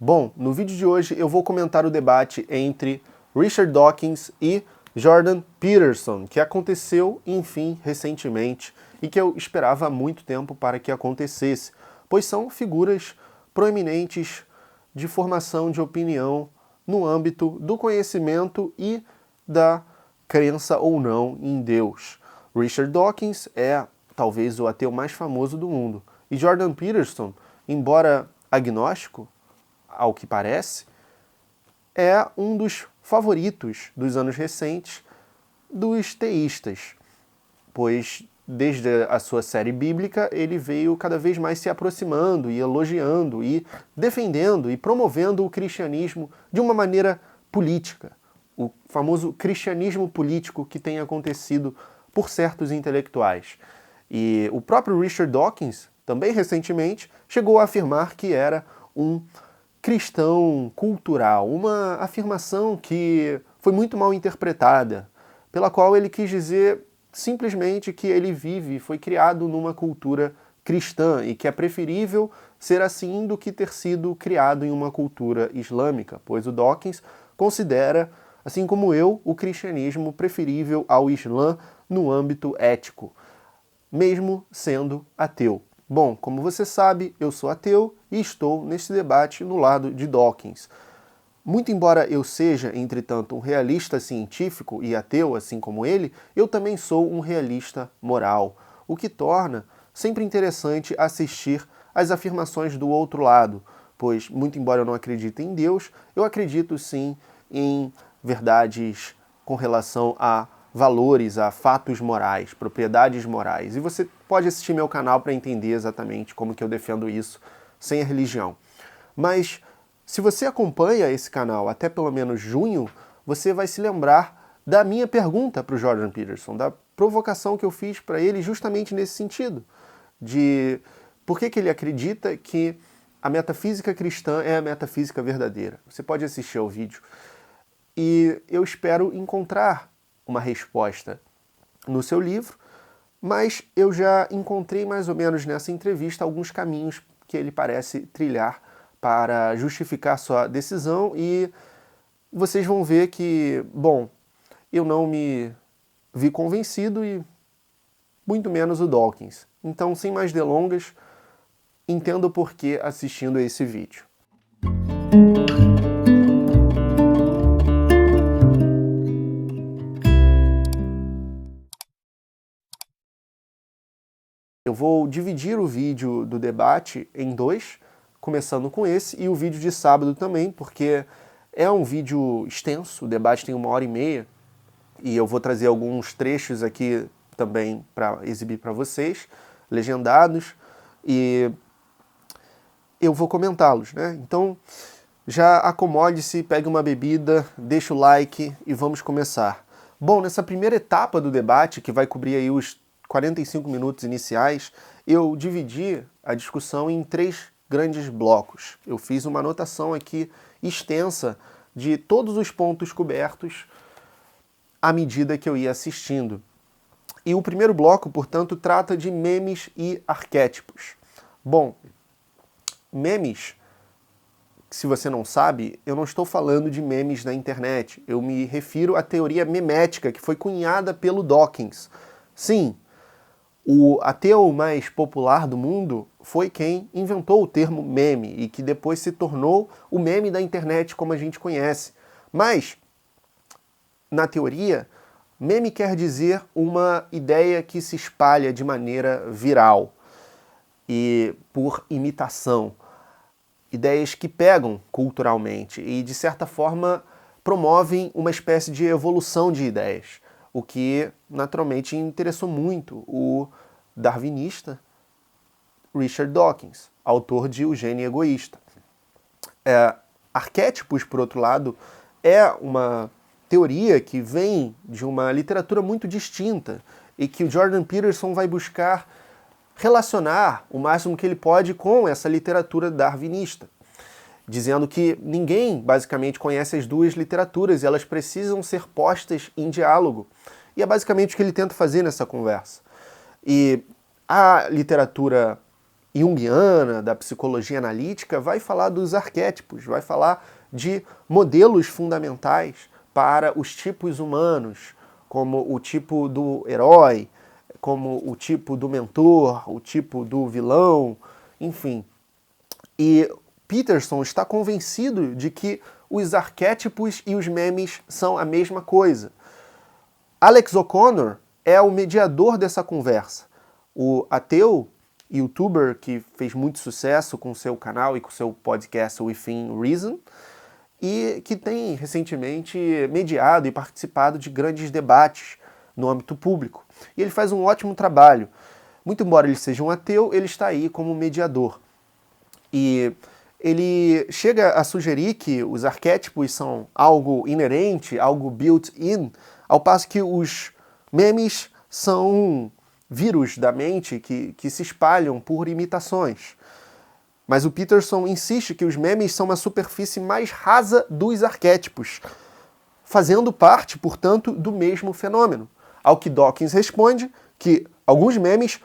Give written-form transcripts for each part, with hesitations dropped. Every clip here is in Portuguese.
Bom, no vídeo de hoje eu vou comentar o debate entre Richard Dawkins e Jordan Peterson, que aconteceu, enfim, recentemente, e que eu esperava há muito tempo para que acontecesse, pois são figuras proeminentes de formação de opinião no âmbito do conhecimento e da crença ou não em Deus. Richard Dawkins é talvez o ateu mais famoso do mundo, e Jordan Peterson, embora agnóstico, ao que parece, é um dos favoritos dos anos recentes dos teístas, pois desde a sua série bíblica ele veio cada vez mais se aproximando e elogiando e defendendo e promovendo o cristianismo de uma maneira política, o famoso cristianismo político que tem acontecido por certos intelectuais. E o próprio Richard Dawkins, também recentemente, chegou a afirmar que era um cristão cultural, uma afirmação que foi muito mal interpretada, pela qual ele quis dizer simplesmente que ele vive, foi criado numa cultura cristã e que é preferível ser assim do que ter sido criado em uma cultura islâmica, pois o Dawkins considera, assim como eu, o cristianismo preferível ao Islã no âmbito ético, mesmo sendo ateu. Bom, como você sabe, eu sou ateu e estou neste debate no lado de Dawkins. Muito embora eu seja, entretanto, um realista científico e ateu, assim como ele, eu também sou um realista moral, o que torna sempre interessante assistir às afirmações do outro lado, pois, muito embora eu não acredite em Deus, eu acredito sim em verdades com relação a valores, a fatos morais, propriedades morais. E você pode assistir meu canal para entender exatamente como que eu defendo isso sem a religião. Mas se você acompanha esse canal até pelo menos junho, você vai se lembrar da minha pergunta para o Jordan Peterson, da provocação que eu fiz para ele justamente nesse sentido, de por que ele acredita que a metafísica cristã é a metafísica verdadeira. Você pode assistir ao vídeo. E eu espero encontrar uma resposta no seu livro, mas eu já encontrei mais ou menos nessa entrevista alguns caminhos que ele parece trilhar para justificar sua decisão e vocês vão ver que, bom, eu não me vi convencido e muito menos o Dawkins. Então, sem mais delongas, entenda o porquê assistindo a esse vídeo. Eu vou dividir o vídeo do debate em dois, começando com esse, e o vídeo de sábado também, porque é um vídeo extenso, o debate tem 1h30, e eu vou trazer alguns trechos aqui também para exibir para vocês, legendados, e eu vou comentá-los, né? Então, já acomode-se, pegue uma bebida, deixa o like e vamos começar. Bom, nessa primeira etapa do debate, que vai cobrir aí os 45 minutos iniciais, eu dividi a discussão em 3 grandes blocos. Eu fiz uma anotação aqui extensa de todos os pontos cobertos à medida que eu ia assistindo. E o primeiro bloco, portanto, trata de memes e arquétipos. Bom, memes, se você não sabe, eu não estou falando de memes na internet. Eu me refiro à teoria memética que foi cunhada pelo Dawkins. Sim, o ateu mais popular do mundo foi quem inventou o termo meme e que depois se tornou o meme da internet como a gente conhece. Mas, na teoria, meme quer dizer uma ideia que se espalha de maneira viral e por imitação. Ideias que pegam culturalmente e, de certa forma, promovem uma espécie de evolução de ideias. O que, naturalmente, interessou muito o darwinista Richard Dawkins, autor de O Gênio Egoísta. Arquétipos, por outro lado, é uma teoria que vem de uma literatura muito distinta e que o Jordan Peterson vai buscar relacionar o máximo que ele pode com essa literatura darwinista, dizendo que ninguém basicamente conhece as duas literaturas e elas precisam ser postas em diálogo. E é basicamente o que ele tenta fazer nessa conversa. E a literatura junguiana, da psicologia analítica, vai falar dos arquétipos, vai falar de modelos fundamentais para os tipos humanos, como o tipo do herói, como o tipo do mentor, o tipo do vilão, enfim. E Peterson está convencido de que os arquétipos e os memes são a mesma coisa. Alex O'Connor é o mediador dessa conversa. O ateu, youtuber que fez muito sucesso com seu canal e com seu podcast Within Reason, e que tem recentemente mediado e participado de grandes debates no âmbito público. E ele faz um ótimo trabalho. Muito embora ele seja um ateu, ele está aí como mediador. E ele chega a sugerir que os arquétipos são algo inerente, algo built-in, ao passo que os memes são vírus da mente que se espalham por imitações. Mas o Peterson insiste que os memes são uma superfície mais rasa dos arquétipos, fazendo parte, portanto, do mesmo fenômeno. Ao que Dawkins responde que alguns memes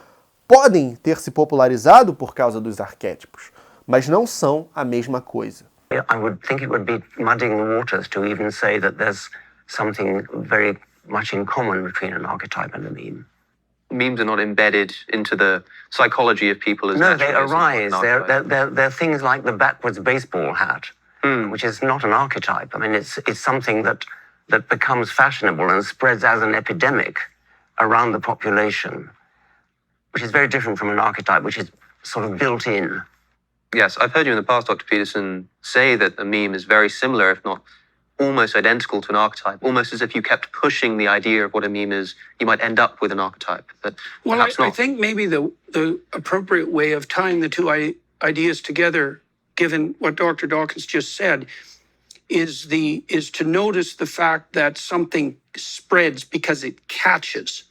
podem ter se popularizado por causa dos arquétipos, mas não são a mesma coisa. I would think it would be muddying the waters to even say that there's something very much in common between an archetype and a meme. Memes are not embedded into the psychology of people as no, they naturally as arise. an archetype. They're things like the backwards baseball hat, which is not an archetype. I mean, it's something that becomes fashionable and spreads as an epidemic around the population, which is very different from an archetype, which is sort of built in. Yes, I've heard you in the past, Dr. Peterson, say that a meme is very similar, if not almost identical to an archetype, almost as if you kept pushing the idea of what a meme is, you might end up with an archetype. Well, I think maybe the appropriate way of tying the two ideas together, given what Dr. Dawkins just said, is to notice the fact that something spreads because it catches,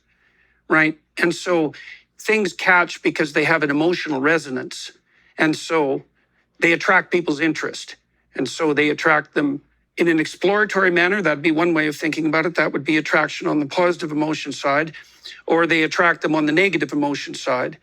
right? And so things catch because they have an emotional resonance. And so they attract people's interest. And so they attract them in an exploratory manner. That'd be one way of thinking about it. That would be attraction on the positive emotion side, or they attract them on the negative emotion side.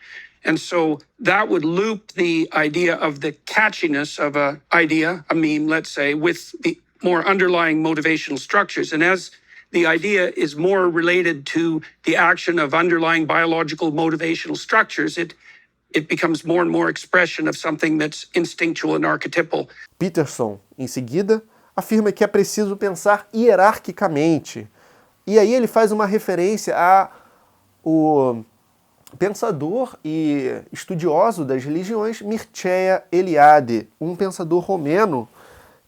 And so that would loop the idea of the catchiness of an idea, a meme, let's say, with the more underlying motivational structures. And as the idea is more related to the action of underlying biological motivational structures, it becomes more and more expression of something that's instinctual and archetypal. Peterson, em seguida, afirma que é preciso pensar hierarquicamente. E aí ele faz uma referência ao pensador e estudioso das religiões Mircea Eliade, um pensador romeno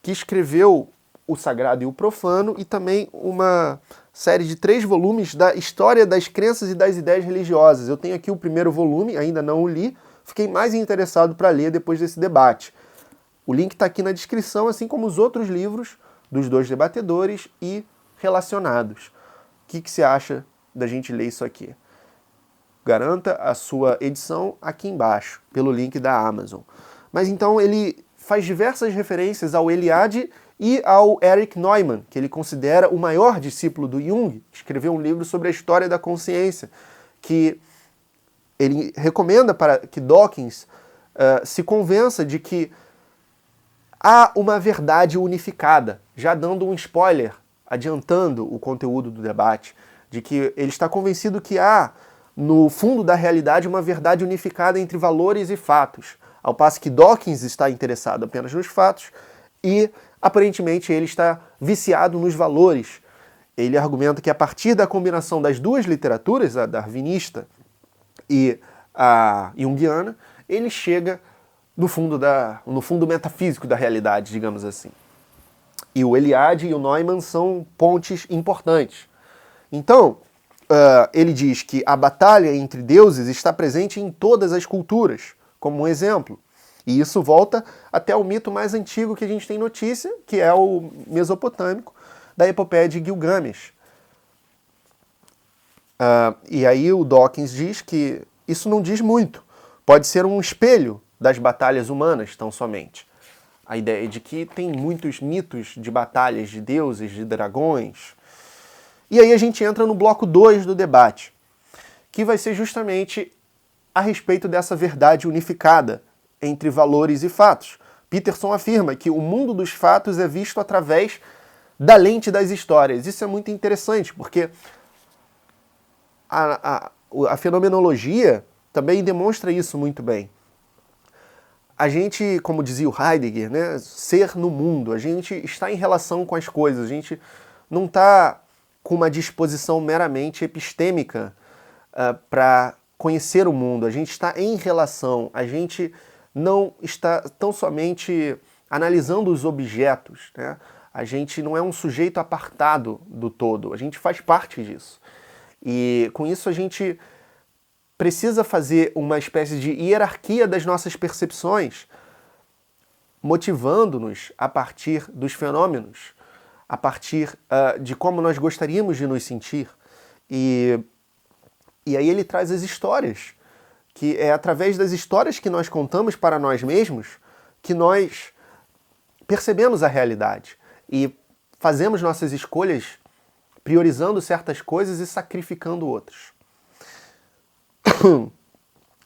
que escreveu O Sagrado e o Profano e também uma série de 3 volumes da História das Crenças e das Ideias Religiosas. Eu tenho aqui o primeiro volume, ainda não o li, fiquei mais interessado para ler depois desse debate. O link está aqui na descrição, assim como os outros livros dos dois debatedores e relacionados. O que você acha da gente ler isso aqui? Garanta a sua edição aqui embaixo, pelo link da Amazon. Mas então ele faz diversas referências ao Eliade e ao Erich Neumann, que ele considera o maior discípulo do Jung, escreveu um livro sobre a história da consciência, que ele recomenda para que Dawkins se convença de que há uma verdade unificada, já dando um spoiler, adiantando o conteúdo do debate, de que ele está convencido que há, no fundo da realidade, uma verdade unificada entre valores e fatos, ao passo que Dawkins está interessado apenas nos fatos e, aparentemente, ele está viciado nos valores. Ele argumenta que a partir da combinação das duas literaturas, a darwinista e a junguiana, ele chega no fundo metafísico da realidade, digamos assim. E o Eliade e o Neumann são pontes importantes. Então, ele diz que a batalha entre deuses está presente em todas as culturas, como um exemplo. E isso volta até o mito mais antigo que a gente tem notícia, que é o mesopotâmico, da epopeia de Gilgamesh. E aí o Dawkins diz que isso não diz muito. Pode ser um espelho das batalhas humanas, tão somente. A ideia de que tem muitos mitos de batalhas de deuses, de dragões. E aí a gente entra no bloco 2 do debate, que vai ser justamente a respeito dessa verdade unificada entre valores e fatos. Peterson afirma que o mundo dos fatos é visto através da lente das histórias. Isso é muito interessante, porque a fenomenologia também demonstra isso muito bem. A gente, como dizia o Heidegger, né, ser no mundo, a gente está em relação com as coisas, a gente não está com uma disposição meramente epistêmica para conhecer o mundo, a gente está em relação, a gente não está tão somente analisando os objetos, né? A gente não é um sujeito apartado do todo, a gente faz parte disso. E com isso a gente precisa fazer uma espécie de hierarquia das nossas percepções, motivando-nos a partir dos fenômenos, a partir de como nós gostaríamos de nos sentir. E aí ele traz as histórias, que é através das histórias que nós contamos para nós mesmos que nós percebemos a realidade e fazemos nossas escolhas priorizando certas coisas e sacrificando outras.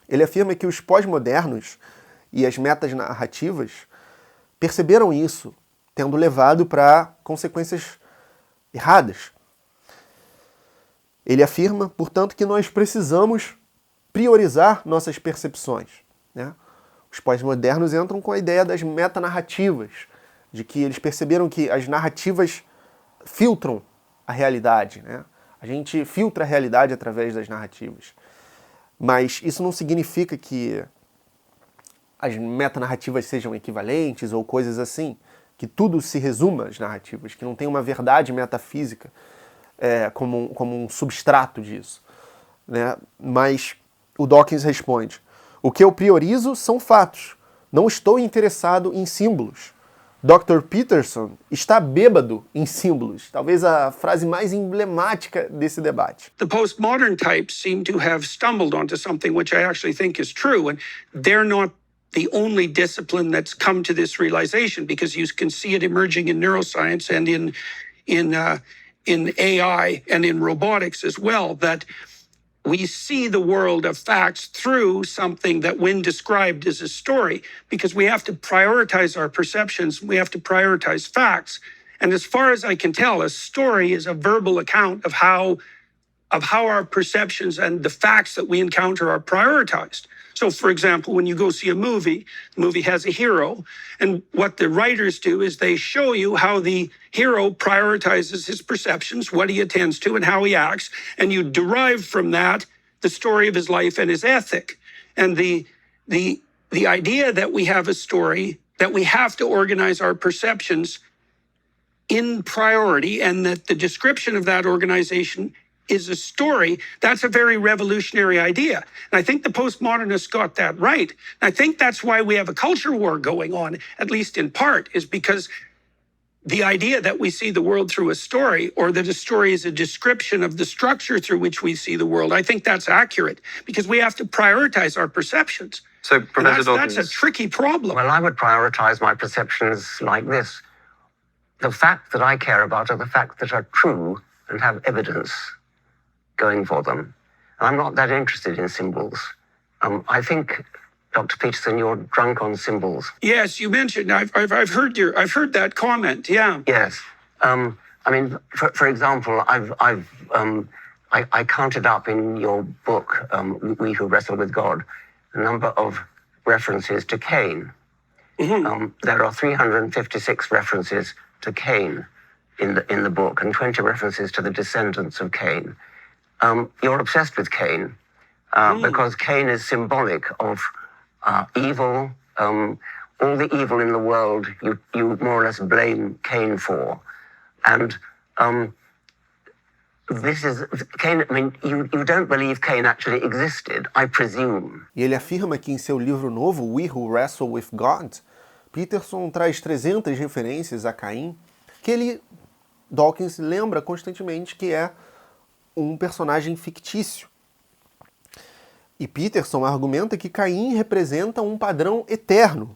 Ele afirma que os pós-modernos e as metas narrativas perceberam isso, tendo levado para consequências erradas. Ele afirma, portanto, que nós precisamos priorizar nossas percepções, né? Os pós-modernos entram com a ideia das metanarrativas, de que eles perceberam que as narrativas filtram a realidade, né? A gente filtra a realidade através das narrativas. Mas isso não significa que as metanarrativas sejam equivalentes ou coisas assim, que tudo se resuma às narrativas, que não tem uma verdade metafísica como um substrato disso, né? Mas o Dawkins responde: o que eu priorizo são fatos, não estou interessado em símbolos. Dr. Peterson está bêbado em símbolos, talvez a frase mais emblemática desse debate. The postmodern types seem to have stumbled onto something which I actually think is true, and they're not the only discipline that's come to this realization, because you can see it emerging in neuroscience and in AI and in robotics as well, that we see the world of facts through something that when described as a story, because we have to prioritize our perceptions, we have to prioritize facts. And as far as I can tell, a story is a verbal account of how our perceptions and the facts that we encounter are prioritized. So, for example, when you go see a movie, the movie has a hero, and what the writers do is they show you how the hero prioritizes his perceptions, what he attends to, and how he acts, and you derive from that the story of his life and his ethic. And the idea that we have a story, that we have to organize our perceptions in priority, and that the description of that organization is a story, that's a very revolutionary idea. And I think the postmodernists got that right. And I think that's why we have a culture war going on, at least in part, is because the idea that we see the world through a story, or that a story is a description of the structure through which we see the world, I think that's accurate, because we have to prioritize our perceptions. So, Professor Dawkins, that's a tricky problem. Well, I would prioritize my perceptions like this. The facts that I care about are the facts that are true and have evidence going for them. And I'm not that interested in symbols. I think, Dr. Peterson, you're drunk on symbols. Yes, you mentioned. I've heard that comment. Yeah. Yes. I mean, for example, I counted up in your book, We Who Wrestle with God, a number of references to Cain. Mm-hmm. There are 356 references to Cain in the book, and 20 references to the descendants of Cain. You're obsessed with Cain because Cain is symbolic of evil. All the evil in the world, you more or less blame Cain for. And this is Cain. I mean, you don't believe Cain actually existed, I presume. E ele afirma que em seu livro novo, We Who Wrestle with God, Peterson traz 300 referências a Caim, que Dawkins lembra constantemente que é um personagem fictício. E Peterson argumenta que Caim representa um padrão eterno.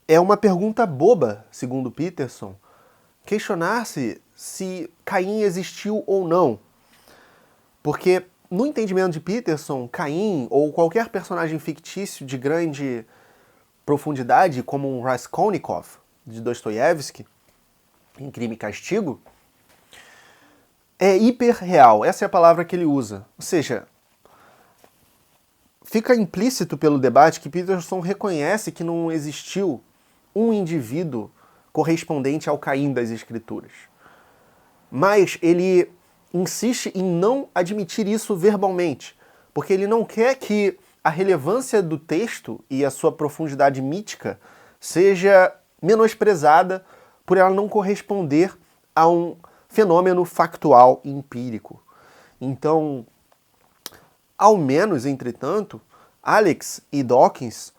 É uma pergunta boba, segundo Peterson, questionar-se se Caim existiu ou não. Porque no entendimento de Peterson, Caim ou qualquer personagem fictício de grande profundidade, como um Raskolnikov, de Dostoiévski, em Crime e Castigo, é hiperreal. Essa é a palavra que ele usa. Ou seja, fica implícito pelo debate que Peterson reconhece que não existiu um indivíduo correspondente ao Caim das Escrituras. Mas ele insiste em não admitir isso verbalmente, porque ele não quer que a relevância do texto e a sua profundidade mítica seja menosprezada por ela não corresponder a um fenômeno factual e empírico. Então, ao menos, entretanto, Alex e Dawkins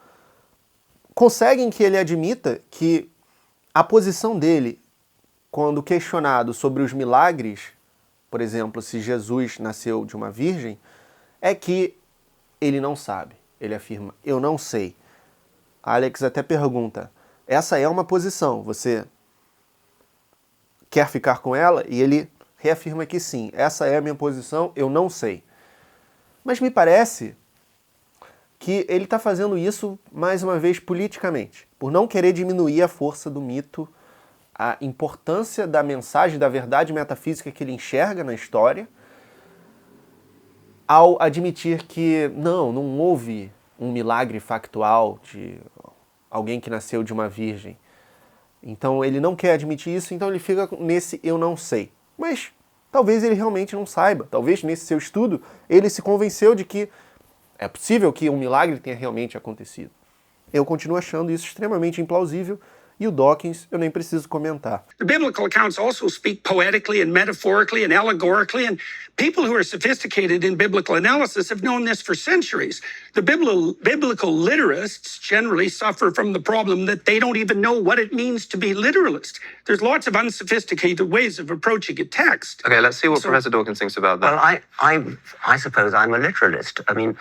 conseguem que ele admita que a posição dele, quando questionado sobre os milagres, por exemplo, se Jesus nasceu de uma virgem, é que ele não sabe. Ele afirma, eu não sei. Alex até pergunta, essa é uma posição, você quer ficar com ela? E ele reafirma que sim, essa é a minha posição, eu não sei. Mas me parece que ele está fazendo isso, mais uma vez, politicamente, por não querer diminuir a força do mito, a importância da mensagem, da verdade metafísica que ele enxerga na história, ao admitir que não houve um milagre factual de alguém que nasceu de uma virgem. Então ele não quer admitir isso, então ele fica nesse eu não sei. Mas talvez ele realmente não saiba. Talvez nesse seu estudo ele se convenceu de que é possível que um milagre tenha realmente acontecido. Eu continuo achando isso extremamente implausível, e o Dawkins eu nem preciso comentar. The biblical accounts also speak poetically and metaphorically and allegorically, and people who are sophisticated in biblical analysis have known this for centuries. The biblical literalists generally suffer from the problem that they don't even know what it means to be literalist. There's lots of unsophisticated ways of approaching a text. Okay, let's see what Professor Dawkins thinks about that. Well, I suppose I'm a literalist. I mean,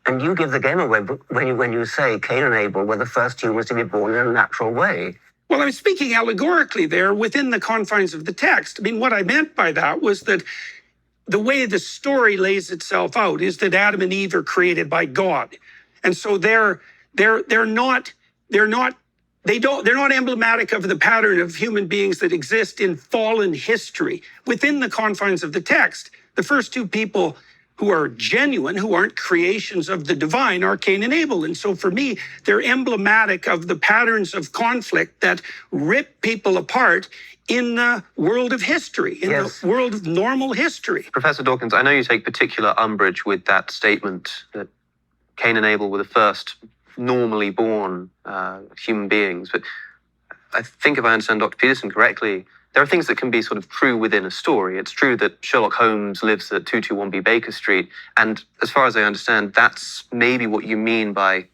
and you give the game away when you say Cain and Abel were the first humans to be born in a natural way. Well, I'm speaking allegorically there within the confines of the text. I mean, what I meant by that was that the way the story lays itself out is that Adam and Eve are created by God. And so they're not emblematic of the pattern of human beings that exist in fallen history. Within the confines of the text, the first two people who are genuine, who aren't creations of the divine, are Cain and Abel. And so for me, they're emblematic of the patterns of conflict that rip people apart in the world of history, in the world of normal history. Professor Dawkins, I know you take particular umbrage with that statement that Cain and Abel were the first normally born human beings, but I think if I understand Dr. Peterson correctly, there are things that can be sort of true within a story. It's true that Sherlock Holmes lives at 221B Baker Street, and as far as I understand, that's maybe what you mean by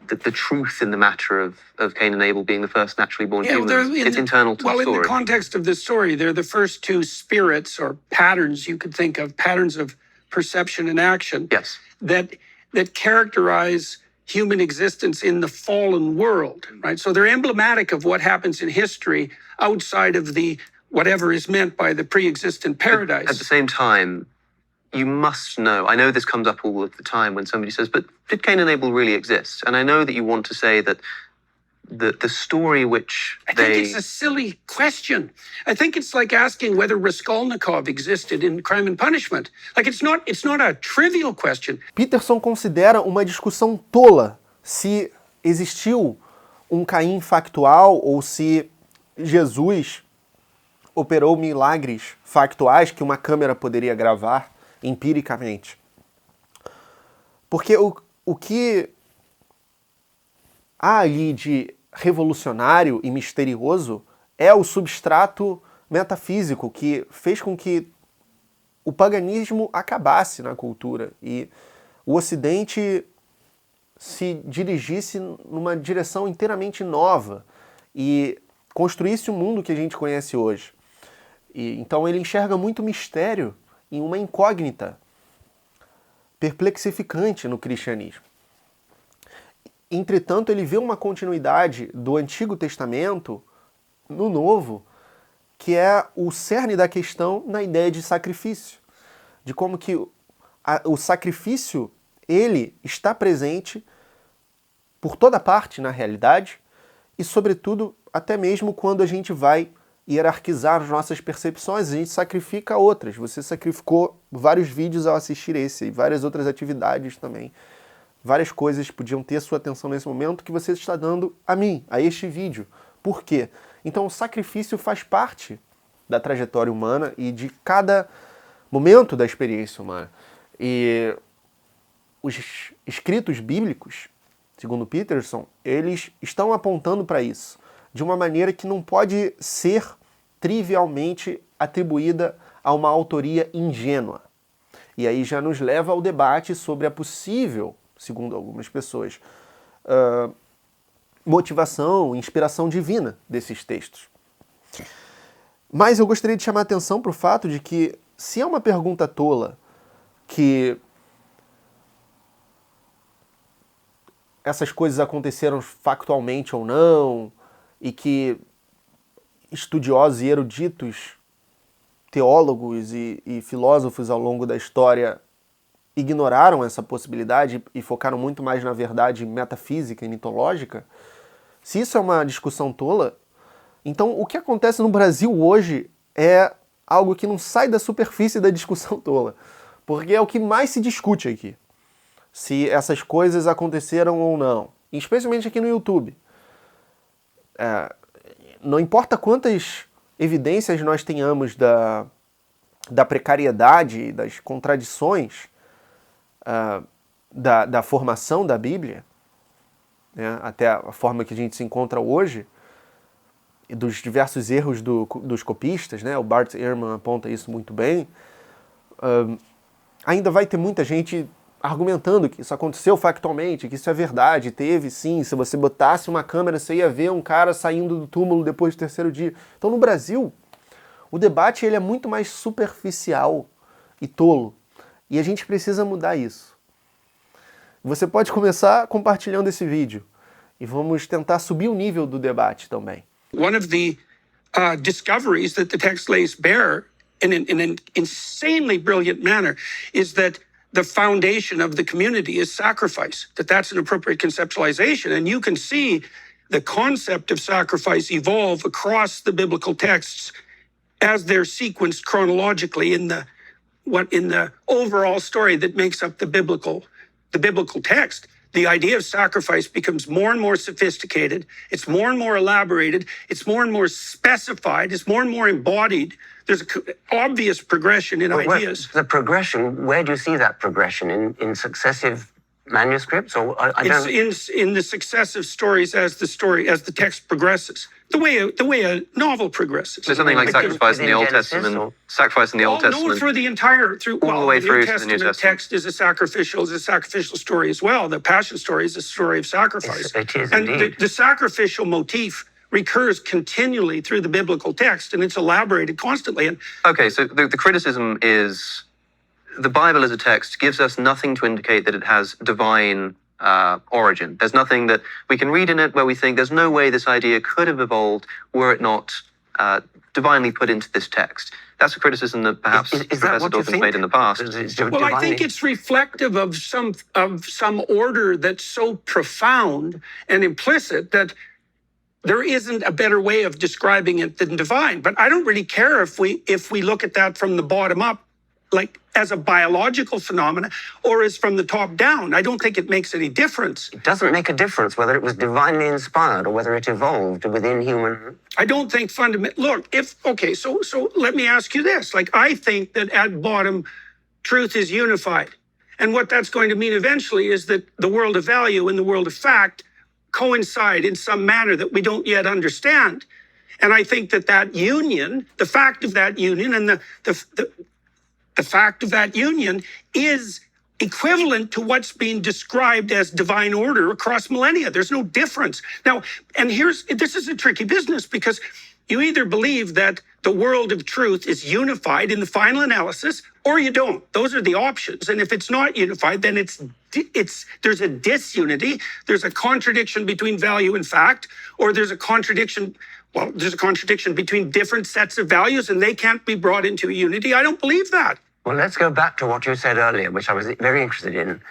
the truth in the matter of Cain and Abel being the first naturally born humans. It's internal to the story. Well, in the context of this story, they're the first two spirits or patterns you could think of, patterns of perception and action, Yes. that characterize human existence in the fallen world, right? So they're emblematic of what happens in history outside of the whatever is meant by the pre-existent paradise. At the same time, you must know, I know this comes up all of the time when somebody says, but did Cain and Abel really exist? And I know that you want to say that the story which I think it's a silly question. I think it's like asking whether Raskolnikov existed in Crime and Punishment. Like it's not a trivial question. Peterson considera uma discussão tola se existiu um Caim factual ou se Jesus operou milagres factuais que uma câmera poderia gravar empiricamente. Porque o que há ali de revolucionário e misterioso é o substrato metafísico que fez com que o paganismo acabasse na cultura e o Ocidente se dirigisse numa direção inteiramente nova e construísse o mundo que a gente conhece hoje. E, então ele enxerga muito mistério em uma incógnita perplexificante no cristianismo. Entretanto, ele vê uma continuidade do Antigo Testamento no Novo, que é o cerne da questão na ideia de sacrifício. de como que o sacrifício, ele está presente por toda parte na realidade e, sobretudo, até mesmo quando a gente vai hierarquizar as nossas percepções, a gente sacrifica outras. Você sacrificou vários vídeos ao assistir esse e várias outras atividades também. Várias coisas podiam ter sua atenção nesse momento que você está dando a mim, a este vídeo. Por quê? Então o sacrifício faz parte da trajetória humana e de cada momento da experiência humana. E os escritos bíblicos, segundo Peterson, eles estão apontando para isso, de uma maneira que não pode ser trivialmente atribuída a uma autoria ingênua. E aí já nos leva ao debate sobre a possível, segundo algumas pessoas, motivação, inspiração divina desses textos. Mas eu gostaria de chamar a atenção para o fato de que, se é uma pergunta tola, que essas coisas aconteceram factualmente ou não, e que estudiosos e eruditos, teólogos e filósofos ao longo da história ignoraram essa possibilidade e focaram muito mais na verdade metafísica e mitológica, se isso é uma discussão tola, então o que acontece no Brasil hoje é algo que não sai da superfície da discussão tola, porque é o que mais se discute aqui, se essas coisas aconteceram ou não, especialmente aqui no YouTube. Não importa quantas evidências nós tenhamos da precariedade, das contradições da formação da Bíblia, né, até a forma que a gente se encontra hoje, e dos diversos erros dos copistas, né, o Bart Ehrman aponta isso muito bem, ainda vai ter muita gente argumentando que isso aconteceu factualmente, que isso é verdade, teve sim, se você botasse uma câmera você ia ver um cara saindo do túmulo depois do terceiro dia. Então no Brasil, o debate ele é muito mais superficial e tolo, e a gente precisa mudar isso. Você pode começar compartilhando esse vídeo, e vamos tentar subir o nível do debate também. One of the discoveries that the text lays bare in an insanely brilliant manner is that the foundation of the community is sacrifice, that's an appropriate conceptualization. And you can see the concept of sacrifice evolve across the biblical texts as they're sequenced chronologically in the overall story that makes up the biblical text. The idea of sacrifice becomes more and more sophisticated, it's more and more elaborated, it's more and more specified, it's more and more embodied. There's an obvious progression in ideas. The progression, where do you see that progression? In successive manuscripts? Or It's in the successive stories as the text progresses. The way a novel progresses. So something like sacrifice in the Old Testament, or? sacrifice in the Old Testament. No, for the entire all the way through New to the New Testament Testament. text is a sacrificial story as well. The Passion story is a story of sacrifice. It is and indeed. the sacrificial motif recurs continually through the biblical text, and it's elaborated constantly. And Okay, so the criticism is the Bible as a text gives us nothing to indicate that it has divine origin. There's nothing that we can read in it where we think there's no way this idea could have evolved were it not divinely put into this text. That's a criticism that perhaps Is that Professor what you Dawkins think? made in the past. well, I think it's reflective of some order that's so profound and implicit that there isn't a better way of describing it than divine. But I don't really care if we look at that from the bottom up, like as a biological phenomena, or as from the top down. I don't think it makes any difference. It doesn't make a difference whether it was divinely inspired or whether it evolved within human. I don't think so let me ask you this. Like, I think that at bottom, truth is unified. And what that's going to mean eventually is that the world of value and the world of fact coincide in some manner that we don't yet understand. And I think that union, the fact of that union and the fact of that union is equivalent to what's being described as divine order across millennia. There's no difference. Now, and this is a tricky business, because you either believe that the world of truth is unified in the final analysis, or you don't. Those are the options. And if it's not unified, then there's a disunity. There's a contradiction between value and fact, or there's a contradiction between different sets of values, and they can't be brought into a unity. I don't believe that. Well, let's go back to what you said earlier, which I was very interested in.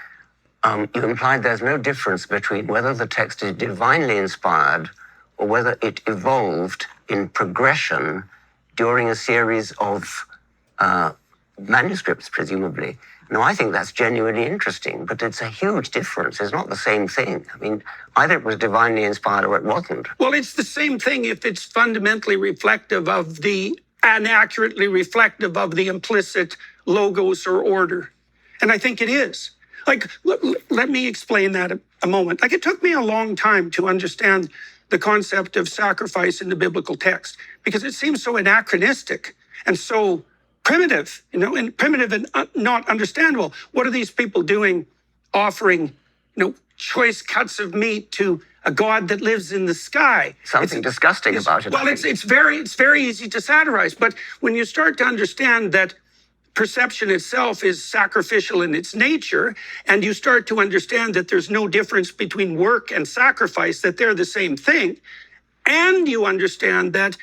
You implied there's no difference between whether the text is divinely inspired or whether it evolved in progression during a series of manuscripts, presumably. Now, I think that's genuinely interesting, but it's a huge difference. It's not the same thing. I mean, either it was divinely inspired or it wasn't. Well, it's the same thing if it's fundamentally reflective of and accurately reflective of the implicit logos or order. And I think it is. Like, let me explain that a moment. Like, it took me a long time to understand the concept of sacrifice in the biblical text because it seems so anachronistic and so primitive, and primitive and not understandable. What are these people doing offering, choice cuts of meat to a God that lives in the sky? Something disgusting about it. Well, it's very easy to satirize, but when you start to understand that perception itself is sacrificial in its nature, and you start to understand that there's no difference between work and sacrifice, that they're the same thing, and you understand that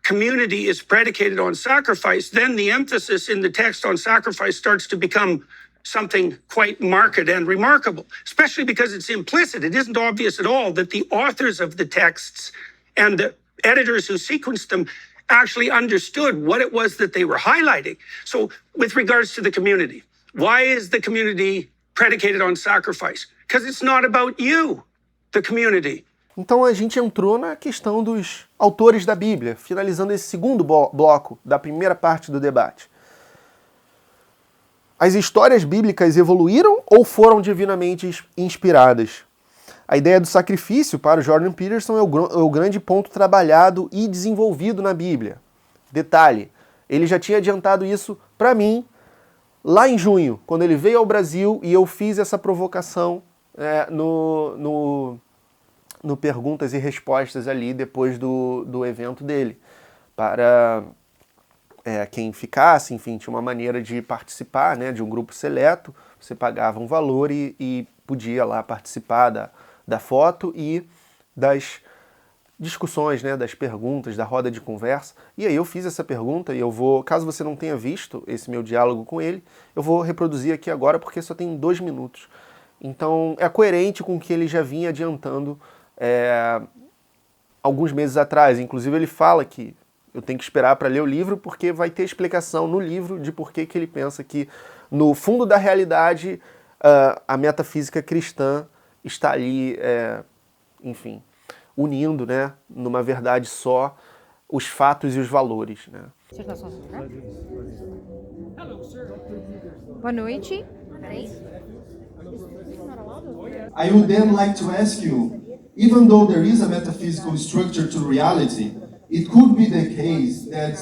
community is predicated on sacrifice, then the emphasis in the text on sacrifice starts to become something quite marked and remarkable, especially because it's implicit. It isn't obvious at all that the authors of the texts and the editors who sequenced them actually understood what it was that they were highlighting. So with regards to the community, why is the community predicated on sacrifice? Because it's not about you, the community. Então a gente entrou na questão dos autores da Bíblia, finalizando esse segundo bloco da primeira parte do debate. As histórias bíblicas evoluíram ou foram divinamente inspiradas? A ideia do sacrifício para o Jordan Peterson é o grande ponto trabalhado e desenvolvido na Bíblia. Detalhe, ele já tinha adiantado isso para mim lá em junho, quando ele veio ao Brasil e eu fiz essa provocação no Perguntas e Respostas ali depois do evento dele. Para quem ficasse, enfim, tinha uma maneira de participar, né, de um grupo seleto, você pagava um valor e podia lá participar da foto e das discussões, né, das perguntas, da roda de conversa. E aí eu fiz essa pergunta e eu vou, caso você não tenha visto esse meu diálogo com ele, eu vou reproduzir aqui agora porque só tem 2 minutos. Então é coerente com o que ele já vinha adiantando alguns meses atrás. Inclusive ele fala que eu tenho que esperar para ler o livro porque vai ter explicação no livro de por que ele pensa que no fundo da realidade a metafísica cristã está ali, enfim, unindo, né, numa verdade só, os fatos e os valores, né? Boa noite. I would then like to ask you, even though there is a metaphysical structure to reality, it could be the case that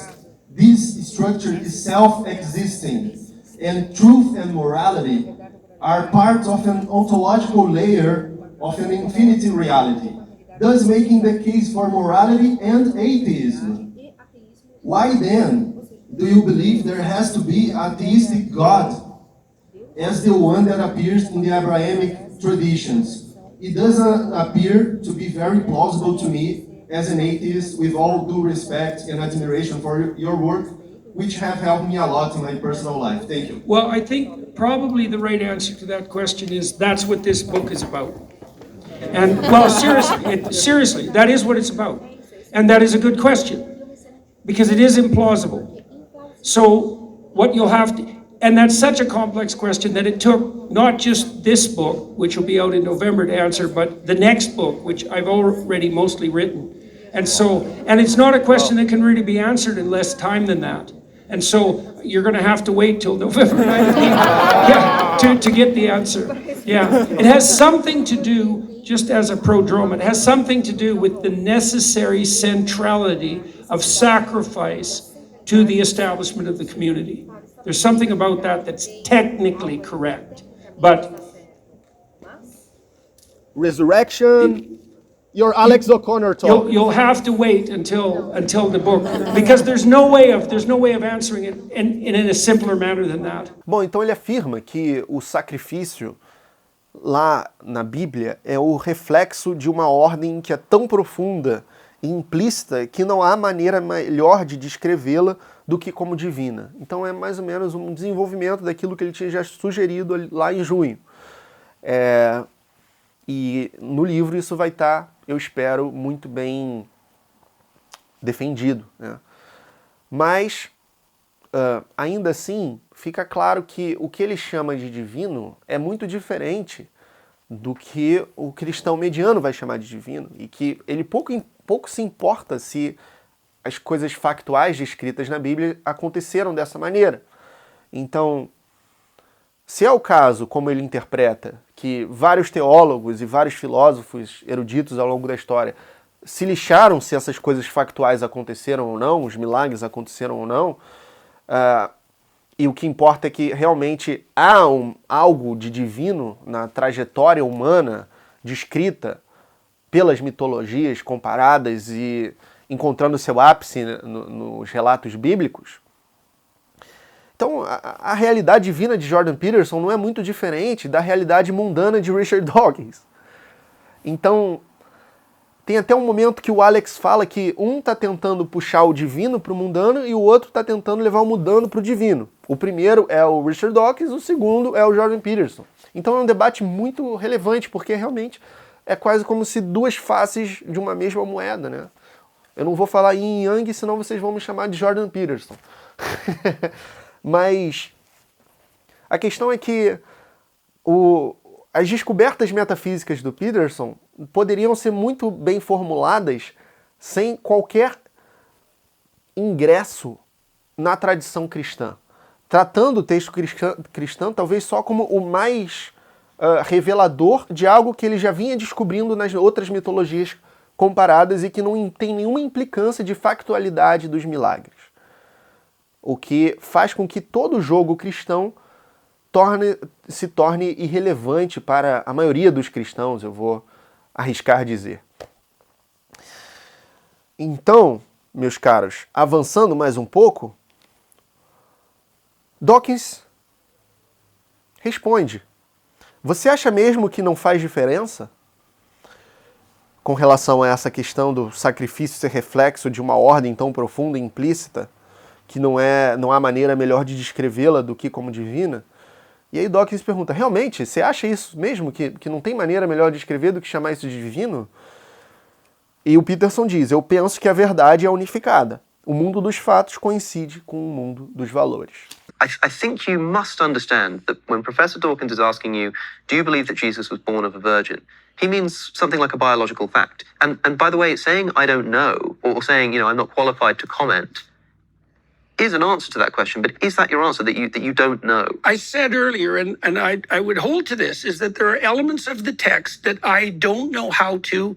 this structure is self-existing, and truth and morality are part of an ontological layer of an infinity reality, thus making the case for morality and atheism. Why then do you believe there has to be a theistic God as the one that appears in the Abrahamic traditions? It doesn't appear to be very plausible to me as an atheist, with all due respect and admiration for your work, which have helped me a lot in my personal life. Thank you. Well, I think probably the right answer to that question is that's what this book is about. And, well, seriously, that is what it's about. And that is a good question, because it is implausible. So what you'll have to, and that's such a complex question that it took not just this book, which will be out in November, to answer, but the next book, which I've already mostly written. And it's not a question that can really be answered in less time than that. And so you're going to have to wait till November 19th to get the answer. Yeah, it has something to do, just as a prodrome, it has something to do with the necessary centrality of sacrifice to the establishment of the community. There's something about that that's technically correct, but Resurrection, your Alex O'Connor talk. you'll have to wait until the book, because there's no way of answering it in a simpler manner than that. Bom, então ele afirma que o sacrifício lá na Bíblia é o reflexo de uma ordem que é tão profunda e implícita que não há maneira melhor de descrevê-la do que como divina. Então é mais ou menos um desenvolvimento daquilo que ele tinha já sugerido lá em junho. E no livro isso vai estar, eu espero, muito bem defendido, né? Mas, ainda assim, fica claro que o que ele chama de divino é muito diferente do que o cristão mediano vai chamar de divino, e que ele pouco se importa se as coisas factuais descritas na Bíblia aconteceram dessa maneira. Então, se é o caso, como ele interpreta, que vários teólogos e vários filósofos eruditos ao longo da história se lixaram se essas coisas factuais aconteceram ou não, os milagres aconteceram ou não, e o que importa é que realmente há algo de divino na trajetória humana descrita pelas mitologias comparadas e encontrando seu ápice nos relatos bíblicos. Então, a realidade divina de Jordan Peterson não é muito diferente da realidade mundana de Richard Dawkins. Então, tem até um momento que o Alex fala que um está tentando puxar o divino para o mundano e o outro está tentando levar o mundano para o divino. O primeiro é o Richard Dawkins, o segundo é o Jordan Peterson. Então é um debate muito relevante, porque realmente é quase como se duas faces de uma mesma moeda, né? Eu não vou falar yin e yang, senão vocês vão me chamar de Jordan Peterson. Mas a questão é que as descobertas metafísicas do Peterson poderiam ser muito bem formuladas sem qualquer ingresso na tradição cristã, tratando o texto cristão talvez só como o mais revelador de algo que ele já vinha descobrindo nas outras mitologias comparadas e que não tem nenhuma implicância de factualidade dos milagres. O que faz com que todo jogo cristão se torne irrelevante para a maioria dos cristãos, eu vou arriscar dizer. Então, meus caros, avançando mais um pouco, Dawkins responde: você acha mesmo que não faz diferença com relação a essa questão do sacrifício ser reflexo de uma ordem tão profunda e implícita que não há maneira melhor de descrevê-la do que como divina? E aí Dawkins pergunta, realmente, você acha isso mesmo, que não tem maneira melhor de descrever do que chamar isso de divino? E o Peterson diz, eu penso que a verdade é unificada. O mundo dos fatos coincide com o mundo dos valores. I think you must understand that when Professor Dawkins is asking you, do you believe that Jesus was born of a virgin? He means something like a biological fact. And by the way, saying I don't know, or saying, I'm not qualified to comment, is an answer to that question, but is that your answer, that you don't know? I said earlier, and I would hold to this, is that there are elements of the text that I don't know how to,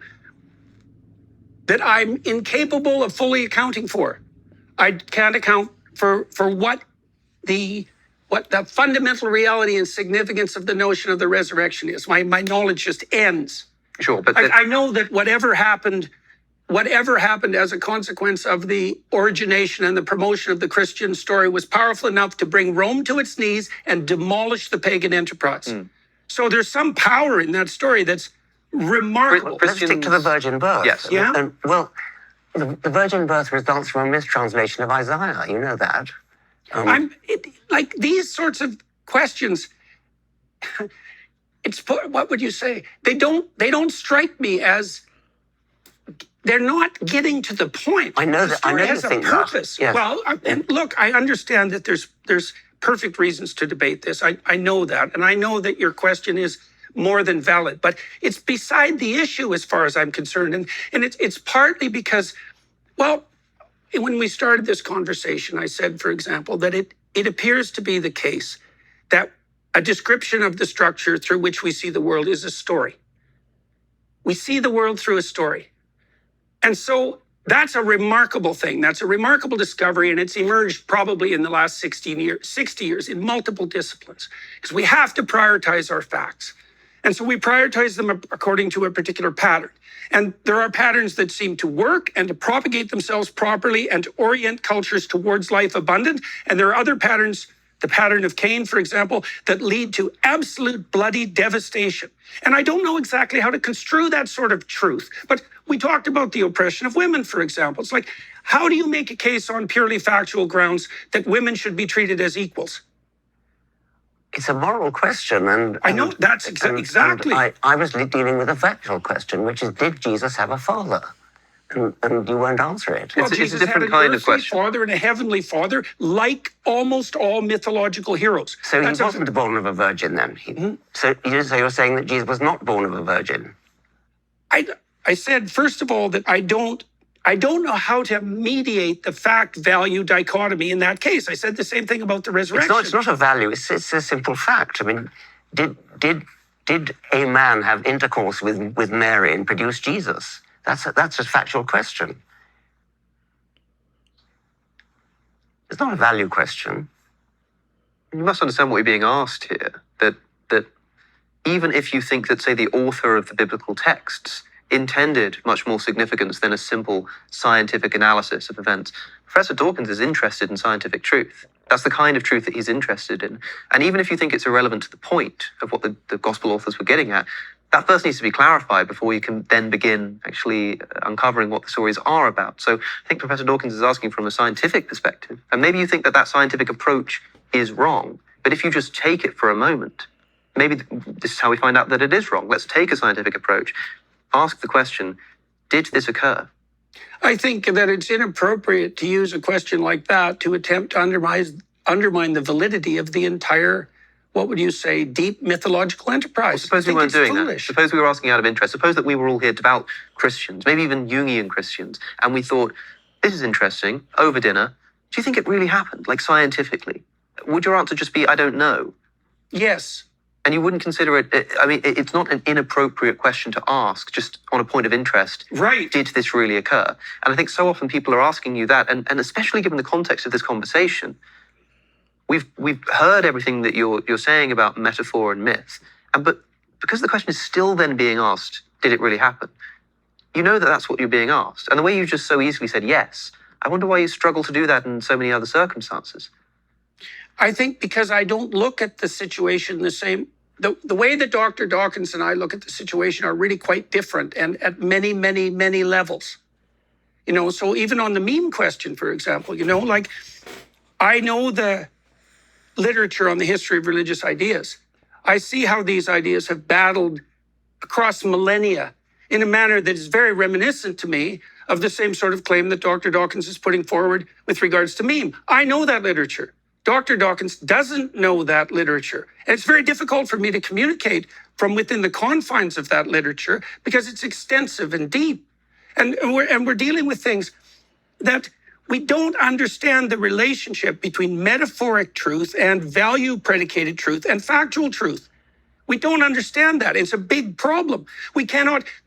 that I'm incapable of fully accounting for. I can't account for what the fundamental reality and significance of the notion of the resurrection is. My knowledge just ends. Sure, but I know that whatever happened as a consequence of the origination and the promotion of the Christian story was powerful enough to bring Rome to its knees and demolish the pagan enterprise. So there's some power in that story that's remarkable. Let's stick to the virgin birth. Yes. Yeah. Well, the virgin birth results from a mistranslation of Isaiah. You know that. Like these sorts of questions. What would you say? They don't strike me as. They're not getting to the point. I know the that. I story know has you a think purpose. that. Yes. Well, and look, I understand that there's perfect reasons to debate this. I know that, and I know that your question is more than valid, but it's beside the issue as far as I'm concerned, and it's partly because, well, when we started this conversation, I said, for example, that it appears to be the case that a description of the structure through which we see the world is a story. We see the world through a story. And so that's a remarkable thing. That's a remarkable discovery, and it's emerged probably in the last 60 years in multiple disciplines, because we have to prioritize our facts. And so we prioritize them according to a particular pattern. And there are patterns that seem to work and to propagate themselves properly and to orient cultures towards life abundant. And there are other patterns the pattern of Cain, for example, that lead to absolute bloody devastation. And I don't know exactly how to construe that sort of truth, but we talked about the oppression of women, for example. It's like, how do you make a case on purely factual grounds that women should be treated as equals? It's a moral question, and I know, that's exactly. And I was dealing with a factual question, which is, did Jesus have a father? And you won't answer it. Well, It's a Jesus different had an kind of earthly question. father and a heavenly father, like almost all mythological heroes. So he That's a- wasn't born of a virgin then? So you're saying that Jesus was not born of a virgin? I said, first of all, that I don't know how to mediate the fact-value dichotomy in that case. I said the same thing about the resurrection. It's not a value. It's a simple fact. I mean, did a man have intercourse with Mary and produce Jesus? That's a factual question. It's not a value question. You must understand what you're being asked here, that even if you think that, say, the author of the biblical texts intended much more significance than a simple scientific analysis of events, Professor Dawkins is interested in scientific truth. That's the kind of truth that he's interested in. And even if you think it's irrelevant to the point of what the gospel authors were getting at, that first needs to be clarified before you can then begin actually uncovering what the stories are about. So I think Professor Dawkins is asking from a scientific perspective. And maybe you think that scientific approach is wrong. But if you just take it for a moment, maybe this is how we find out that it is wrong. Let's take a scientific approach. Ask the question, did this occur? I think that it's inappropriate to use a question like that to attempt to undermine the validity of the entire, what would you say, deep mythological enterprise. Suppose we I think weren't it's doing that. foolish. Suppose we were asking out of interest. Suppose that we were all here devout Christians, maybe even Jungian Christians, and we thought, this is interesting, over dinner. Do you think it really happened, like scientifically? Would your answer just be, I don't know? Yes. And you wouldn't consider it, it's not an inappropriate question to ask, just on a point of interest. Right. Did this really occur? And I think so often people are asking you that, and especially given the context of this conversation, we've heard everything that you're saying about metaphor and myth, but because the question is still then being asked, did it really happen? You know that that's what you're being asked. And the way you just so easily said yes, I wonder why you struggle to do that in so many other circumstances. I think because I don't look at the situation the same. The way that Dr. Dawkins and I look at the situation are really quite different and at many, many, many levels. So even on the meme question, for example, like I know the literature on the history of religious ideas. I see how these ideas have battled across millennia in a manner that is very reminiscent to me of the same sort of claim that Dr. Dawkins is putting forward with regards to meme. I know that literature. Dr. Dawkins doesn't know that literature. And it's very difficult for me to communicate from within the confines of that literature because it's extensive and deep. And we're dealing with things that we don't understand the relationship between metaphoric truth and value-predicated truth and factual truth. We don't understand that. It's a big problem.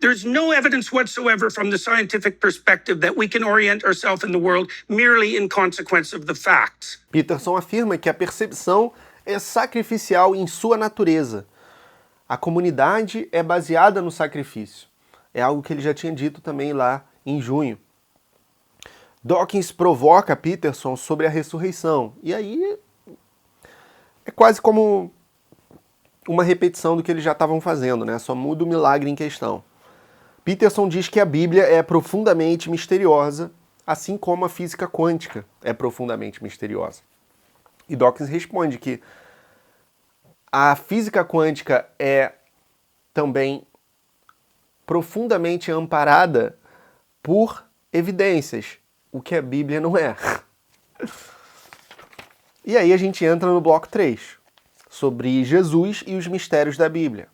There's no evidence whatsoever from the scientific perspective that we can orient ourselves in the world merely in consequence of the facts. Peterson afirma que a percepção é sacrificial em sua natureza. A comunidade é baseada no sacrifício. É algo que ele já tinha dito também lá em junho. Dawkins provoca Peterson sobre a ressurreição. E aí é quase como uma repetição do que eles já estavam fazendo, né? Só muda o milagre em questão. Peterson diz que a Bíblia é profundamente misteriosa, assim como a física quântica é profundamente misteriosa. E Dawkins responde que a física quântica é também profundamente amparada por evidências, o que a Bíblia não é. E aí a gente entra no bloco 3. Sobre Jesus e os mistérios da Bíblia.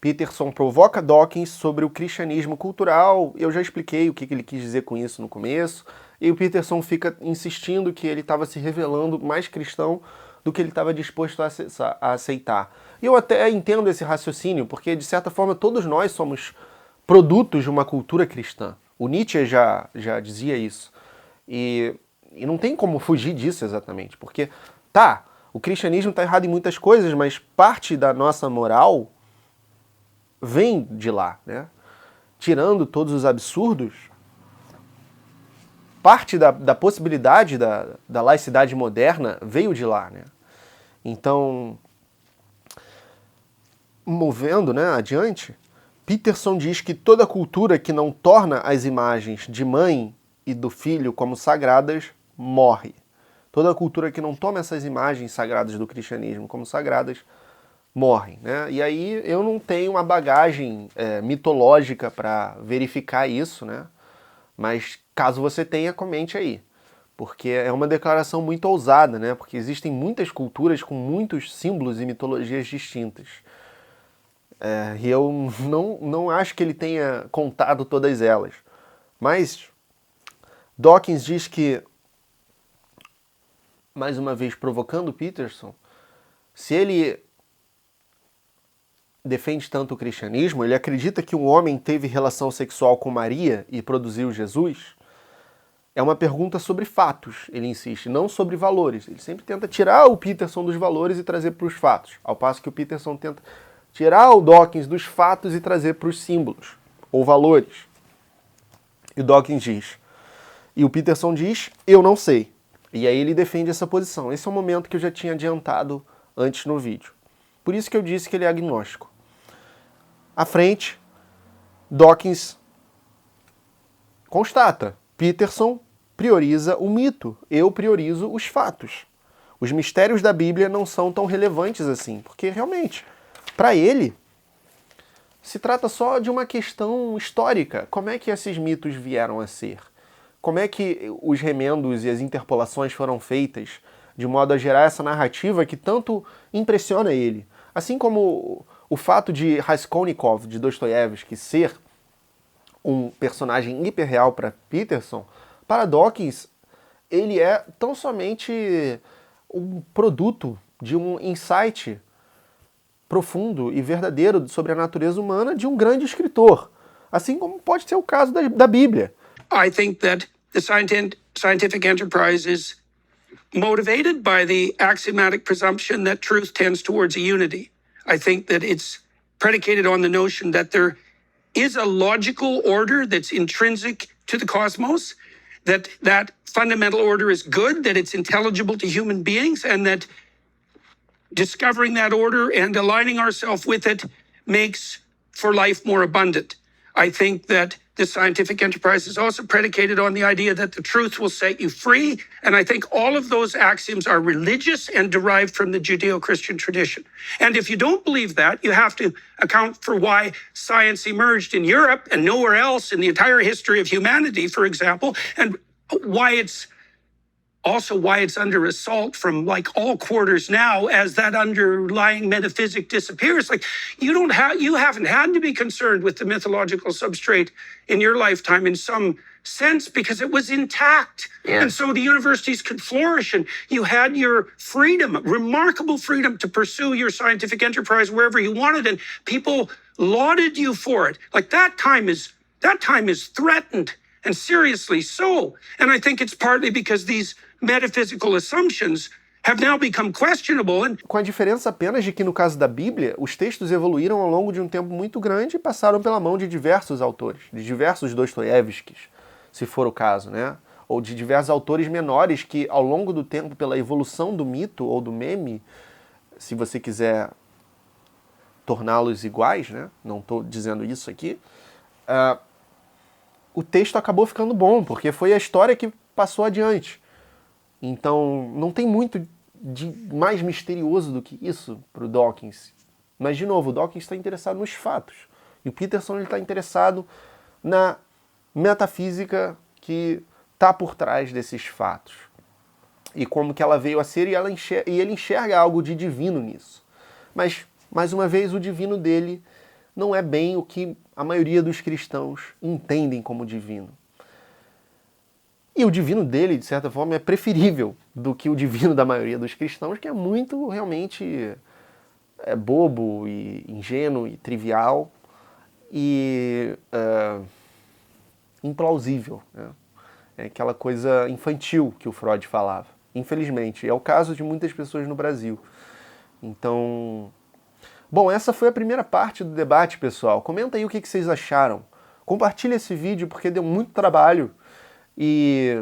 Peterson provoca Dawkins sobre o cristianismo cultural. Eu já expliquei o que ele quis dizer com isso no começo. E o Peterson fica insistindo que ele estava se revelando mais cristão do que ele estava disposto a aceitar. E eu até entendo esse raciocínio, porque de certa forma todos nós somos produtos de uma cultura cristã. O Nietzsche já dizia isso. E não tem como fugir disso exatamente, porque o cristianismo está errado em muitas coisas, mas parte da nossa moral vem de lá, né? Tirando todos os absurdos, parte da possibilidade da laicidade moderna veio de lá, né? Então, movendo, né, adiante, Peterson diz que toda cultura que não torna as imagens de mãe e do filho como sagradas morre. Toda cultura que não toma essas imagens sagradas do cristianismo como sagradas morre, né? E aí eu não tenho uma bagagem mitológica para verificar isso, né? Mas caso você tenha, comente aí. Porque é uma declaração muito ousada, né? Porque existem muitas culturas com muitos símbolos e mitologias distintas. E eu não acho que ele tenha contado todas elas. Mas Dawkins diz que, mais uma vez provocando Peterson, se ele defende tanto o cristianismo, ele acredita que um homem teve relação sexual com Maria e produziu Jesus, é uma pergunta sobre fatos, ele insiste, não sobre valores. Ele sempre tenta tirar o Peterson dos valores e trazer para os fatos, ao passo que o Peterson tenta tirar o Dawkins dos fatos e trazer para os símbolos, ou valores. E o Dawkins diz, e o Peterson diz, eu não sei. E aí ele defende essa posição. Esse é o momento que eu já tinha adiantado antes no vídeo. Por isso que eu disse que ele é agnóstico. À frente, Dawkins constata, Peterson prioriza o mito, eu priorizo os fatos. Os mistérios da Bíblia não são tão relevantes assim, porque realmente, para ele, se trata só de uma questão histórica. Como é que esses mitos vieram a ser? Como é que os remendos e as interpolações foram feitas de modo a gerar essa narrativa que tanto impressiona ele? Assim como o fato de Raskolnikov, de Dostoiévski, ser um personagem hiperreal para Peterson, para Dawkins, ele é tão somente um produto de um insight profundo e verdadeiro sobre a natureza humana de um grande escritor, assim como pode ser o caso da Bíblia. I think that the scientific enterprise is motivated by the axiomatic presumption that truth tends towards a unity. I think that it's predicated on the notion that there is a logical order that's intrinsic to the cosmos, that fundamental order is good, that it's intelligible to human beings, and that discovering that order and aligning ourselves with it makes for life more abundant. I think that the scientific enterprise is also predicated on the idea that the truth will set you free. And I think all of those axioms are religious and derived from the Judeo-Christian tradition. And if you don't believe that, you have to account for why science emerged in Europe and nowhere else in the entire history of humanity, for example, and why it's under assault from like all quarters now as that underlying metaphysic disappears. Like you haven't had to be concerned with the mythological substrate in your lifetime in some sense because it was intact. Yeah. And so the universities could flourish and you had your freedom, remarkable freedom to pursue your scientific enterprise wherever you wanted, and people lauded you for it. Like that time is threatened, and seriously so. And I think it's partly because these metaphysical assumptions have now become questionable. Com a diferença apenas de que, no caso da Bíblia, os textos evoluíram ao longo de um tempo muito grande e passaram pela mão de diversos autores, de diversos Dostoiévskis, se for o caso, né? Ou de diversos autores menores que, ao longo do tempo, pela evolução do mito ou do meme, se você quiser torná-los iguais, né? Não estou dizendo isso aqui, o texto acabou ficando bom, porque foi a história que passou adiante. Então, não tem muito de mais misterioso do que isso para o Dawkins. Mas, de novo, o Dawkins está interessado nos fatos. E o Peterson está interessado na metafísica que está por trás desses fatos. E como que ela veio a ser, e ele enxerga algo de divino nisso. Mas, mais uma vez, o divino dele não é bem o que a maioria dos cristãos entendem como divino. E o divino dele, de certa forma, é preferível do que o divino da maioria dos cristãos, que é muito, realmente, bobo e ingênuo e trivial e implausível, né? É aquela coisa infantil que o Freud falava. Infelizmente, é o caso de muitas pessoas no Brasil. Então, bom, essa foi a primeira parte do debate, pessoal. Comenta aí o que vocês acharam. Compartilha esse vídeo porque deu muito trabalho. E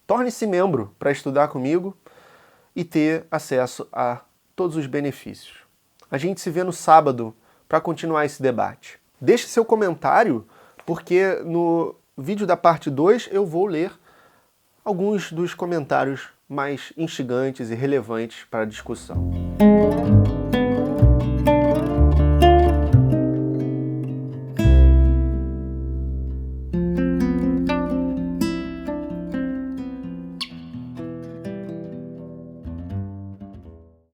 torne-se membro para estudar comigo. e ter acesso a todos os benefícios. A gente se vê no sábado para continuar esse debate. Deixe seu comentário, porque no vídeo da parte 2 eu vou ler alguns dos comentários mais instigantes e relevantes para a discussão.